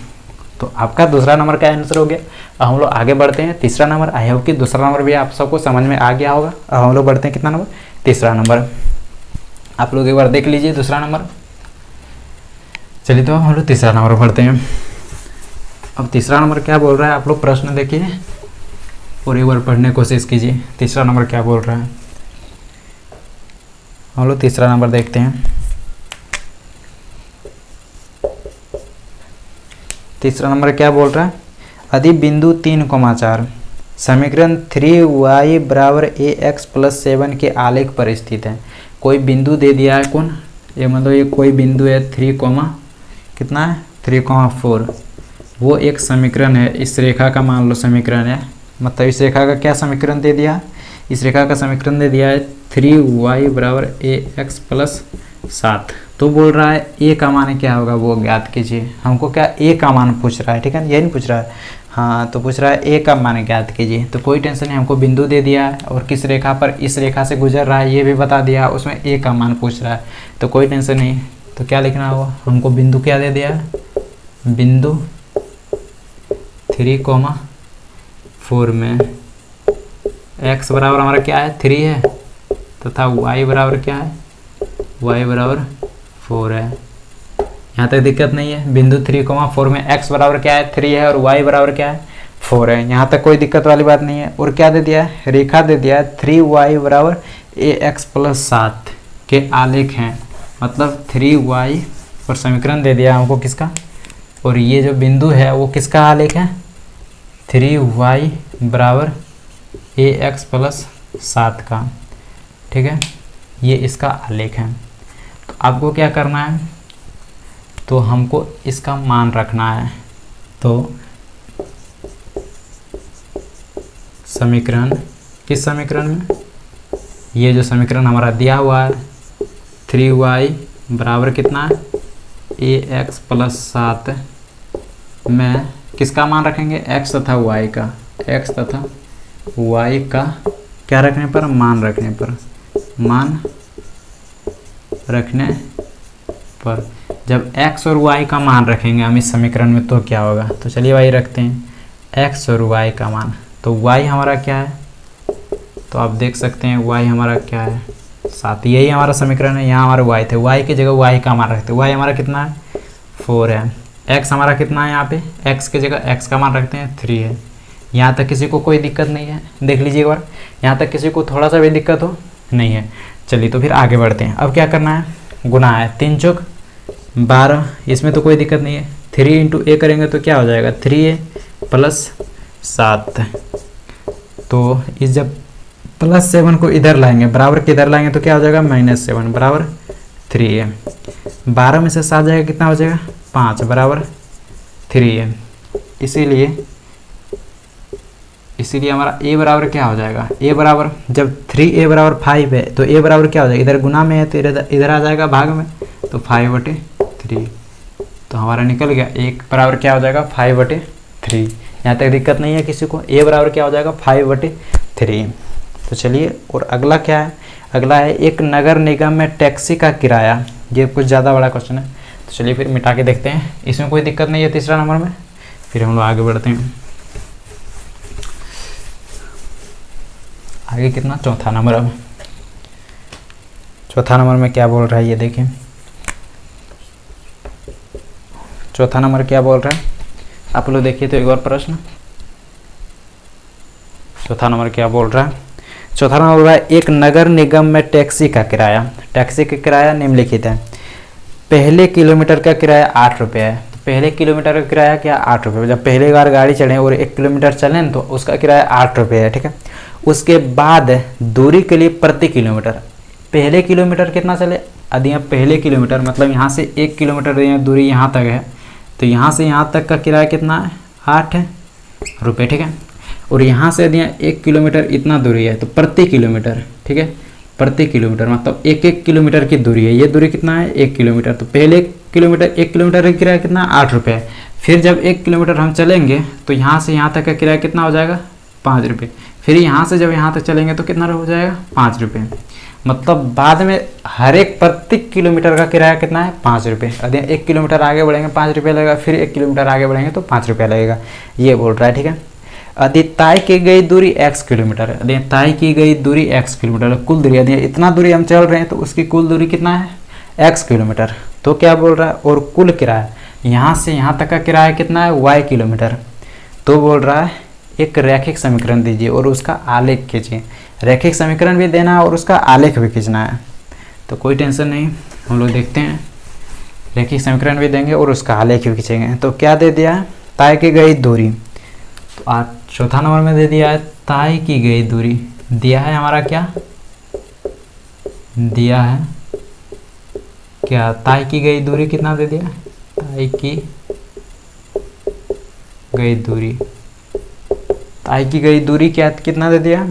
A: तो आपका दूसरा नंबर का आंसर हो गया। अब हम लोग आगे बढ़ते हैं, तीसरा नंबर। आई होप कि दूसरा नंबर भी आप सबको समझ में आ गया होगा। अब हम लोग बढ़ते हैं कितना नंबर, तीसरा नंबर। आप लोग एक बार देख लीजिए दूसरा नंबर। चलिए तो हम लोग तीसरा नंबर पढ़ते हैं। अब तीसरा नंबर क्या बोल रहा है, आप लोग प्रश्न देखिए और एक बार पढ़ने की कोशिश कीजिए। तीसरा नंबर क्या बोल रहा है, हम लोग तीसरा नंबर देखते हैं। तीसरा नंबर क्या बोल रहा है, यदि बिंदु 3,4 समीकरण 3y बराबर ax प्लस 7 के आलेख पर स्थित है। कोई बिंदु दे दिया है, कौन, ये मतलब ये कोई बिंदु है 3, कितना है 3,4। वो एक समीकरण है, इस रेखा का मान लो समीकरण है, मतलब इस रेखा का क्या समीकरण दे दिया, इस रेखा का समीकरण दे दिया है 3y बराबर ax प्लस 7। तो बोल रहा है ए का मान क्या होगा वो ज्ञात कीजिए। हमको क्या ए का मान पूछ रहा है, ठीक है, ये नहीं पूछ रहा है, हाँ, तो पूछ रहा है ए का मान ज्ञात कीजिए। तो कोई टेंशन नहीं, हमको बिंदु दे दिया है और किस रेखा पर इस रेखा से गुजर रहा है ये भी बता दिया, उसमें ए का मान पूछ रहा है, तो कोई टेंशन नहीं। तो क्या लिखना होगा, हमको बिंदु क्या दे दिया है, बिंदु 3,4 में x बराबर हमारा क्या है 3 है, तथा y बराबर क्या है, y बराबर 4 है। यहाँ तक दिक्कत नहीं है। बिंदु 3,4 में x बराबर क्या है 3 है और y बराबर क्या है 4 है, यहाँ तक कोई दिक्कत वाली बात नहीं है। और क्या दे दिया है, रेखा दे दिया है 3y बराबर ax प्लस 7 के आलेख हैं, मतलब 3y और समीकरण दे दिया हमको किसका, और ये जो बिंदु है वो किसका आलेख है, 3y बराबर ax प्लस 7 का, ठीक है, ये इसका आलेख है। तो आपको क्या करना है, तो हमको इसका मान रखना है। तो समीकरण, किस समीकरण में, ये जो समीकरण हमारा दिया हुआ है 3y बराबर कितना है ax प्लस 7 में किसका मान रखेंगे, x तथा y का, x तथा y का क्या रखने पर, मान रखने पर, मान रखने पर। जब x और y का मान रखेंगे हम इस समीकरण में तो क्या होगा, तो चलिए y रखते हैं x और y का मान। तो y हमारा क्या है, तो आप देख सकते हैं y हमारा क्या है 7, यही हमारा समीकरण है। यहाँ हमारे y थे, y की जगह y का मान रखते हैं, y हमारा कितना है 4 है। x हमारा कितना है, यहाँ पे x की जगह x का मान रखते हैं 3 है। यहाँ तक किसी को कोई दिक्कत नहीं है, देख लीजिए एक बार, यहाँ तक किसी को थोड़ा सा भी दिक्कत हो नहीं है। चलिए तो फिर आगे बढ़ते हैं। अब क्या करना है, गुना है, 3 चौक 12, इसमें तो कोई दिक्कत नहीं है। 3 इंटू a करेंगे तो क्या हो जाएगा 3a प्लस 7। तो इस जब प्लस 7 को इधर लाएंगे, बराबर के इधर लाएंगे तो क्या हो जाएगा -7 बराबर 3a। 12 में से 7 जाएगा कितना हो जाएगा 5 बराबर 3a। इसीलिए हमारा a बराबर क्या हो जाएगा, a बराबर जब 3a बराबर 5 है तो a बराबर क्या हो जाएगा, इधर गुना में है तो इधर आ जाएगा भाग में, तो 5/3। तो हमारा निकल गया, एक बराबर क्या हो जाएगा 5/3। यहाँ तक दिक्कत नहीं है किसी को, a बराबर क्या हो जाएगा 5/3। तो चलिए, और अगला क्या है, अगला है एक नगर निगम में टैक्सी का किराया, ये कुछ ज़्यादा बड़ा क्वेश्चन है। तो तो चलिए फिर मिटा के देखते हैं, इसमें कोई दिक्कत नहीं है तीसरा नंबर में। फिर हम लोग आगे बढ़ते हैं। आगे कितना, चौथा नंबर। अब चौथा नंबर में क्या बोल रहा है ये देखें। चौथा नंबर क्या बोल रहा है आप लोग देखिए तो एक और प्रश्न। चौथा नंबर क्या बोल रहा है, चौथा नंबर बोल रहा है एक नगर निगम में टैक्सी का किराया, टैक्सी का किराया निम्नलिखित है। पहले किलोमीटर का किराया 8 रुपये है। तो पहले किलोमीटर का किराया क्या, 8 रुपये। जब पहले बार गाड़ी चढ़े और 1 किलोमीटर चलें तो उसका किराया 8 रुपये है, ठीक है। उसके बाद दूरी के लिए प्रति किलोमीटर, पहले किलोमीटर कितना चले, यदि यहाँ पहले किलोमीटर मतलब यहाँ से 1 किलोमीटर दूरी यहाँ तक है, तो यहाँ से यहाँ तक का किराया कितना है, 8 रुपये, ठीक है। और यहाँ से यदि 1 किलोमीटर इतना दूरी है तो प्रति किलोमीटर, ठीक है, प्रति किलोमीटर मतलब 1 किलोमीटर की दूरी है, ये दूरी कितना है, 1 किलोमीटर। तो पहले किलोमीटर 1 किलोमीटर का किराया कितना, 8 रुपये है। फिर जब 1 किलोमीटर हम चलेंगे तो यहाँ से यहाँ तक का किराया कितना हो जाएगा, 5 रुपये। फिर यहाँ से जब यहाँ तक चलेंगे तो कितना हो जाएगा, 5 रुपये। मतलब बाद में हर एक प्रति किलोमीटर का किराया कितना है, 5 रुपये। यदि 1 किलोमीटर आगे बढ़ेंगे 5 रुपये लगेगा, फिर 1 किलोमीटर आगे बढ़ेंगे तो 5 रुपये लगेगा, ये बोल रहा है, ठीक है। यदि तय की गई दूरी x किलोमीटर है, यदि तय की गई दूरी x किलोमीटर, कुल दूरी यदि इतना दूरी हम चल रहे हैं तो उसकी कुल दूरी कितना है, x किलोमीटर। तो क्या बोल रहा है, और कुल किराया यहाँ से यहाँ तक का किराया कितना है, y किलोमीटर। तो बोल रहा है एक रैखिक समीकरण दीजिए और उसका आलेख खींचिए। रैखिक समीकरण भी देना है और उसका आलेख भी खींचना है, तो कोई टेंशन नहीं, हम लोग देखते हैं। रैखिक समीकरण भी देंगे और उसका आलेख भी खींचेंगे। तो क्या दे दिया है, तय की गई दूरी, तो आज चौथा नंबर में दे दिया है तय की गई दूरी, दिया है हमारा क्या, दिया है क्या, तय की गई दूरी कितना दे दिया, तय की गई दूरी, तय की गई दूरी क्या कितना दे दिया।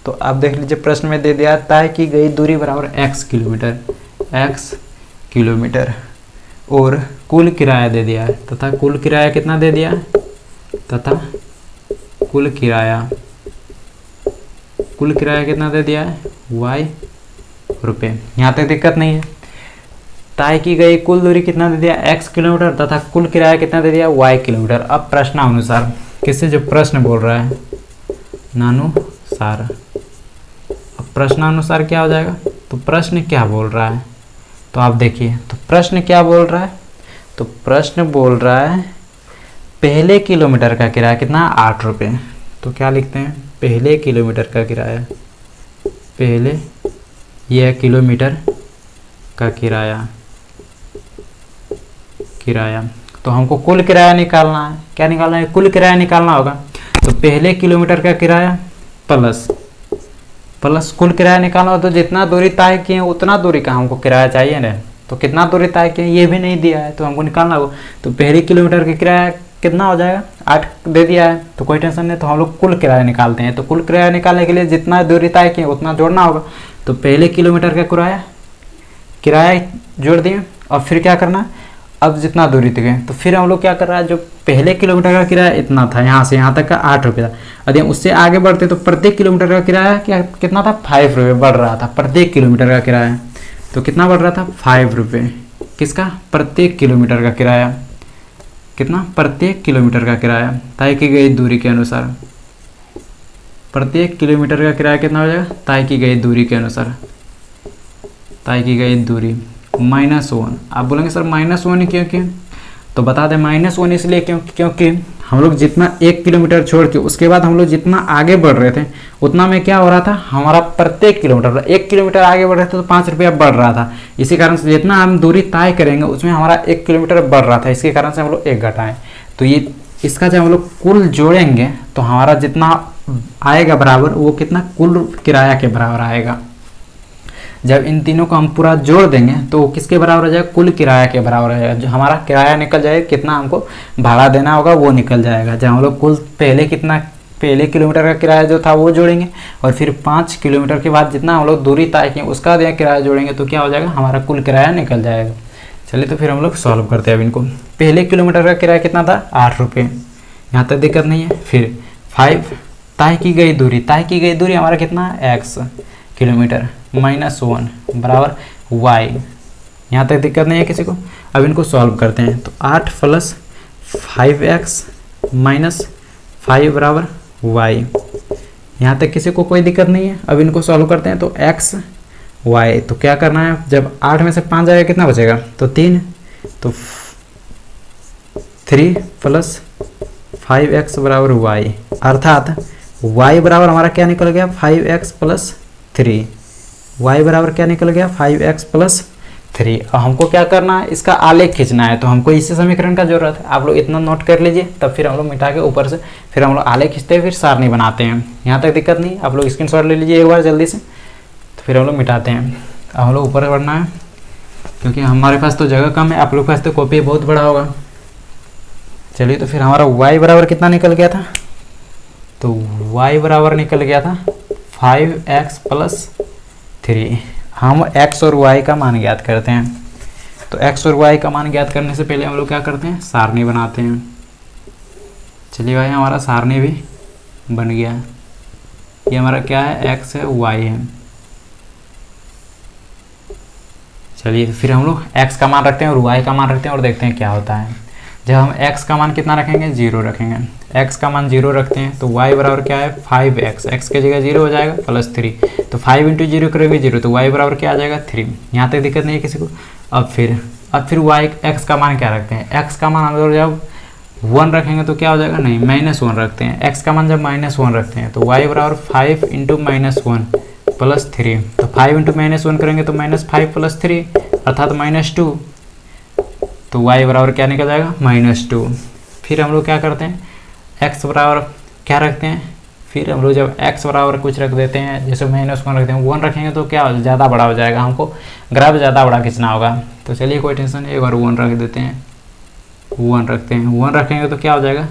A: तो आप देख लीजिए प्रश्न में दे दिया तय की गई दूरी बराबर x किलोमीटर, x किलोमीटर, और कुल किराया दे दिया है, तथा कुल किराया कितना दे दिया है, तथा कुल किराया कितना दे दिया है, y रुपये। यहाँ तक दिक्कत नहीं है। तय की गई कुल दूरी कितना दे दिया, x किलोमीटर, तथा कुल किराया कितना दे दिया, y किलोमीटर। अब प्रश्नानुसार, किससे जो प्रश्न बोल रहा है, नानुसार। अब प्रश्नानुसार क्या हो जाएगा, तो प्रश्न क्या बोल रहा है, तो आप देखिए तो प्रश्न क्या बोल रहा है, तो प्रश्न बोल रहा है पहले किलोमीटर का किराया कितना, 8 रुपये। तो क्या लिखते हैं, पहले किलोमीटर का किराया, पहले यह किलोमीटर का किराया, तो हमको कुल किराया निकालना है। क्या निकालना है, कुल किराया निकालना होगा। तो पहले किलोमीटर का किराया प्लस कुल किराया निकालना हो, तो जितना दूरी तय किए उतना दूरी का हमको किराया चाहिए ना। तो कितना दूरी तय किए ये भी नहीं दिया है, तो हमको निकालना होगा। तो पहले किलोमीटर का किराया कितना हो जाएगा, 8 दे दिया है, तो कोई टेंशन नहीं। तो हम लोग कुल किराया निकालते हैं। तो कुल किराया निकालने के लिए जितना दूरी तय किए उतना जोड़ना होगा। तो पहले किलोमीटर का किराया जोड़ दिए, और फिर क्या करना, अब जितना दूरी तक है, तो फिर हम लोग क्या कर रहा है, जो पहले किलोमीटर का किराया इतना था, यहाँ से यहाँ तक का 8 रुपये था। यदि हम उससे आगे बढ़ते तो प्रत्येक किलोमीटर का किराया कितना था, 5 रुपये बढ़ रहा था प्रत्येक किलोमीटर का किराया। तो कितना बढ़ रहा था, 5 रुपये। किसका, प्रत्येक किलोमीटर का किराया, कितना, प्रत्येक किलोमीटर का किराया तय की गई दूरी के अनुसार। प्रत्येक किलोमीटर का किराया कितना हो जाएगा, तय की गई दूरी के अनुसार, तय की गई दूरी -1। आप बोलेंगे सर -1 क्यों क्यों, तो बता दें -1 इसलिए क्योंकि हम लोग जितना 1 किलोमीटर छोड़ के उसके बाद हम लोग जितना आगे बढ़ रहे थे उतना में क्या हो रहा था, हमारा प्रत्येक किलोमीटर 1 किलोमीटर आगे बढ़ रहे थे तो 5 रुपया बढ़ रहा था। इसी कारण से जितना हम दूरी तय करेंगे उसमें हमारा 1 किलोमीटर बढ़ रहा था, इसके कारण से हम लोग 1 घटाएं। तो ये इसका जब हम लोग कुल जोड़ेंगे तो हमारा जितना आएगा बराबर, वो कितना, कुल किराया के बराबर आएगा। जब इन तीनों को हम पूरा जोड़ देंगे तो किसके बराबर हो जाएगा, कुल किराया के बराबर हो जाएगा। जो हमारा किराया निकल जाएगा, कितना हमको भाड़ा देना होगा वो निकल जाएगा। जब हम लोग कुल पहले किलोमीटर का किराया जो था वो जोड़ेंगे, और फिर 5 किलोमीटर के बाद जितना हम लोग दूरी तय किए उसका किराया जोड़ेंगे, तो क्या हो जाएगा, हमारा कुल किराया निकल जाएगा। चलिए तो फिर हम लोग सॉल्व करते हैं अब इनको। पहले किलोमीटर का किराया कितना था, 8 रुपये, यहाँ तक दिक्कत नहीं है। फिर 5 तय की गई दूरी हमारा कितना है, x किलोमीटर -1 बराबर y यहाँ तक दिक्कत नहीं है किसी को। अब इनको सॉल्व करते हैं, तो 8 + 5x - 5 बराबर y। यहाँ तक किसी को कोई दिक्कत नहीं है। अब इनको सॉल्व करते हैं, तो x y, तो क्या करना है, जब 8 में से 5 जाएगा कितना बचेगा, तो 3, तो 3 + 5x बराबर y, अर्थात y बराबर हमारा क्या निकल गया, 5x + 3। y बराबर क्या निकल गया, 5x + 3। अब हमको क्या करना है, इसका आलेख खींचना है, तो हमको इसी समीकरण का जरूरत है। आप लोग इतना नोट कर लीजिए, तब फिर हम लोग मिटा के ऊपर से फिर हम लोग आलेख खींचते हैं, फिर सारणी बनाते हैं। यहाँ तक दिक्कत नहीं, आप लोग स्क्रीनशॉट ले लीजिए एक बार जल्दी से, तो फिर हम लोग मिटाते हैं। अब हम लोग ऊपर बढ़ना है, क्योंकि हमारे पास तो जगह कम है, आप लोग के पास तो कॉपी बहुत बड़ा होगा। चलिए, तो फिर हमारा y बराबर कितना निकल गया था, तो y बराबर निकल गया था 5x + 3। हम x और y का मान ज्ञात करते हैं, तो x और y का मान ज्ञात करने से पहले हम लोग क्या करते हैं, सारणी बनाते हैं। चलिए भाई, हमारा सारणी भी बन गया। ये हमारा क्या है, x है, y है। चलिए, फिर हम लोग x का मान रखते हैं और y का मान रखते हैं और देखते हैं क्या होता है। जब हम x का मान कितना रखेंगे, 0 रखेंगे। x का मान 0 रखते हैं, तो y बराबर क्या है, 5x, x की जगह 0 हो जाएगा +3, तो 5 × 0 करेंगे 0, तो y बराबर क्या आ जाएगा, 3। यहाँ तक दिक्कत नहीं है किसी को। अब फिर y x का मान क्या रखते हैं, x का मान हम लोग जब 1 रखेंगे तो क्या हो जाएगा, नहीं, -1 रखते हैं। x का मान जब -1 रखते हैं, तो y बराबर 5 × -1 + 3, तो 5 × -1 करेंगे तो -5 + 3 अर्थात -2, तो y बराबर क्या निकल जाएगा, -2। फिर हम लोग क्या करते हैं, x बराबर क्या रखते हैं, फिर हम लोग जब x बराबर कुछ रख देते हैं, जैसे -1 रखते हैं, 1 रखेंगे तो क्या ज़्यादा बड़ा हो जाएगा, हमको ग्राफ ज़्यादा बड़ा खींचना होगा। तो चलिए, कोई टेंशन नहीं, एक बार 1 रख देते हैं, 1 रखते हैं। 1 रखेंगे तो क्या हो जाएगा,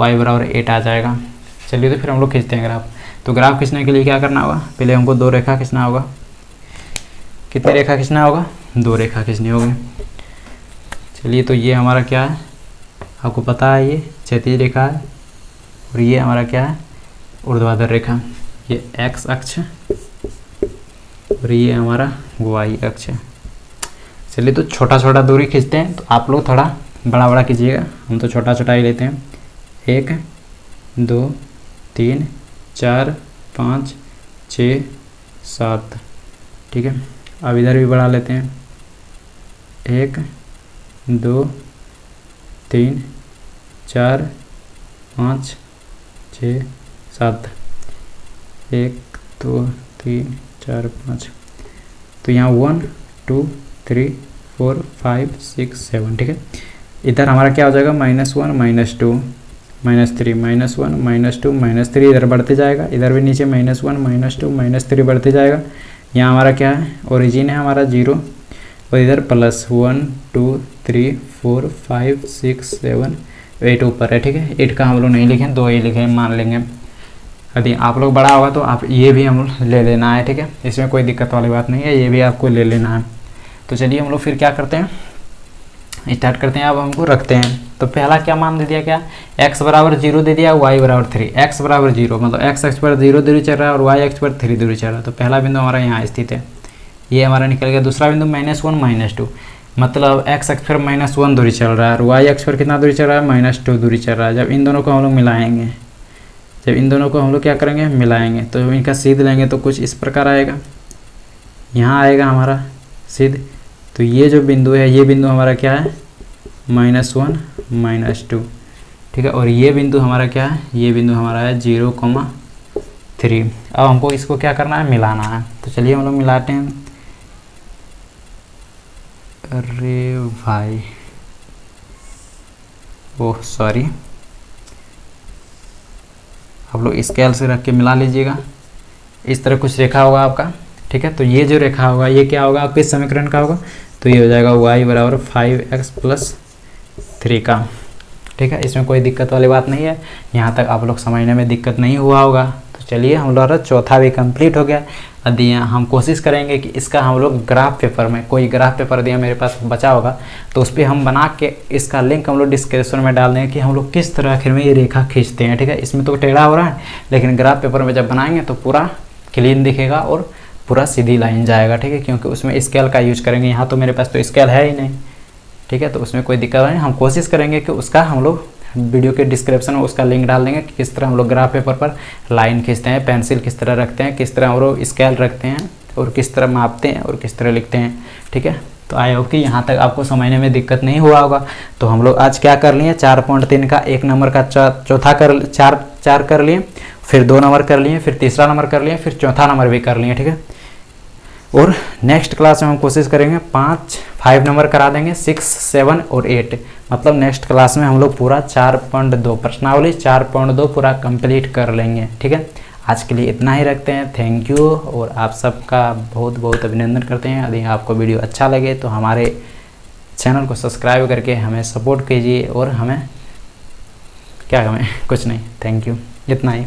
A: y बराबर 8 आ जाएगा। चलिए, तो फिर हम लोग खींचते हैं ग्राफ। तो ग्राफ खींचने के लिए क्या करना होगा, पहले हमको 2 रेखा खींचना होगा। कितनी रेखा खींचना होगा, 2 रेखा खींचनी होगी। चलिए, तो ये हमारा क्या है, आपको पता है, ये क्षैतिज रेखा है और ये हमारा क्या है, ऊर्ध्वाधर रेखा। ये x अक्ष और ये हमारा y अक्ष। चलिए, तो छोटा छोटा दूरी खींचते हैं, तो आप लोग थोड़ा बड़ा बड़ा कीजिएगा, हम तो छोटा छोटा ही लेते हैं। 1 2 3 4 5 6 7, ठीक है। अब इधर भी बढ़ा लेते हैं, 1 2 3 4 5 6 7, 1 2 3 4 5, तो यहाँ 1 2 3 4 5 6 7, ठीक है। इधर हमारा क्या हो जाएगा, -1 -2 -3 -1 -2 -3, इधर बढ़ते जाएगा, इधर भी नीचे -1 -2 -3 बढ़ते जाएगा। यहाँ हमारा क्या है, ओरिजिन है हमारा 0 और इधर +1 2 3 4 5 6 7 8 ऊपर है, ठीक है। 8 का हम लोग नहीं लिखें, 2 ही लिखें, मान लेंगे। यदि आप लोग बड़ा होगा तो आप ये भी हम लोग ले लेना है, ठीक है, इसमें कोई दिक्कत वाली बात नहीं है, ये भी आपको ले लेना है। तो चलिए, हम लोग फिर क्या करते हैं, स्टार्ट करते हैं। अब हमको रखते हैं, तो पहला क्या मान दे दिया, क्या, x बराबर 0 दे दिया, y बराबर 3। x बराबर 0 मतलब x अक्ष पर 0 दूरी चल रहा है और y अक्ष पर 3 दूरी चल रहा है, तो पहला बिंदु हमारा यहाँ स्थित है, ये हमारा निकल गया। दूसरा बिंदु -1 -2 मतलब x अक्ष पर -1 दूरी चल रहा है और y अक्ष पर कितना दूरी चल रहा है, -2 दूरी चल रहा है। जब इन दोनों को हम लोग मिलाएंगे, जब इन दोनों को हम लोग क्या करेंगे, मिलाएंगे, तो इनका सीध लेंगे तो कुछ इस प्रकार आएगा, यहाँ आएगा हमारा सीध। तो ये जो बिंदु है, ये बिंदु हमारा क्या है, -1 -2, ठीक है। और ये बिंदु हमारा क्या है, ये बिंदु हमारा है 0,3। अब हमको इसको क्या करना है, मिलाना है। तो चलिए हम लोग मिलाते हैं। अरे भाई, ओह सॉरी, आप लोग स्केल से रख के मिला लीजिएगा। इस तरह कुछ रेखा होगा आपका, ठीक है। तो ये जो रेखा होगा, ये क्या होगा, आपके समीकरण का होगा, तो ये हो जाएगा y बराबर 5x + 3 का, ठीक है। इसमें कोई दिक्कत वाली बात नहीं है, यहाँ तक आप लोग समझने में दिक्कत नहीं हुआ होगा। तो चलिए, हम लोग चौथा भी कंप्लीट हो गया। यदि हम कोशिश करेंगे कि इसका हम लोग ग्राफ पेपर में, कोई ग्राफ पेपर दिया मेरे पास बचा होगा, तो उस पर हम बना के इसका लिंक हम लोग डिस्क्रिप्शन में डाल देंगे कि हम लोग किस तरह आखिर में ये रेखा खींचते हैं, ठीक है। इसमें तो टेढ़ा हो रहा है, लेकिन ग्राफ पेपर में जब बनाएंगे तो पूरा क्लीन दिखेगा और पूरा सीधी लाइन जाएगा, ठीक है, क्योंकि उसमें स्केल का यूज करेंगे। यहाँ तो मेरे पास तो स्केल है ही नहीं, ठीक है, तो उसमें कोई दिक्कत नहीं। हम कोशिश करेंगे कि उसका हम लोग वीडियो के डिस्क्रिप्शन में उसका लिंक डाल देंगे कि किस तरह हम लोग ग्राफ पेपर पर लाइन खींचते हैं, पेंसिल किस तरह रखते हैं, किस तरह हम लोग स्केल रखते हैं और किस तरह मापते हैं और किस तरह लिखते हैं, ठीक है। तो आई होप कि यहाँ तक आपको समझने में दिक्कत नहीं हुआ होगा। तो हम लोग आज क्या कर लिए, 4.3 का 1 नंबर का चौथा कर चार कर लिए, फिर 2 नंबर कर लिए, फिर तीसरा नंबर कर लिए, फिर चौथा नंबर भी कर लिए, ठीक है। और नेक्स्ट क्लास में हम कोशिश करेंगे 5 नंबर करा देंगे, 6, 7 और 8। मतलब नेक्स्ट क्लास में हम लोग पूरा 4.2 प्रश्नावली 4.2 पूरा कंप्लीट कर लेंगे, ठीक है। आज के लिए इतना ही रखते हैं। थैंक यू, और आप सबका बहुत बहुत अभिनंदन करते हैं। यदि आपको वीडियो अच्छा लगे तो हमारे चैनल को सब्सक्राइब करके हमें सपोर्ट कीजिए, और हमें क्या हमें कुछ नहीं, थैंक यू, इतना ही।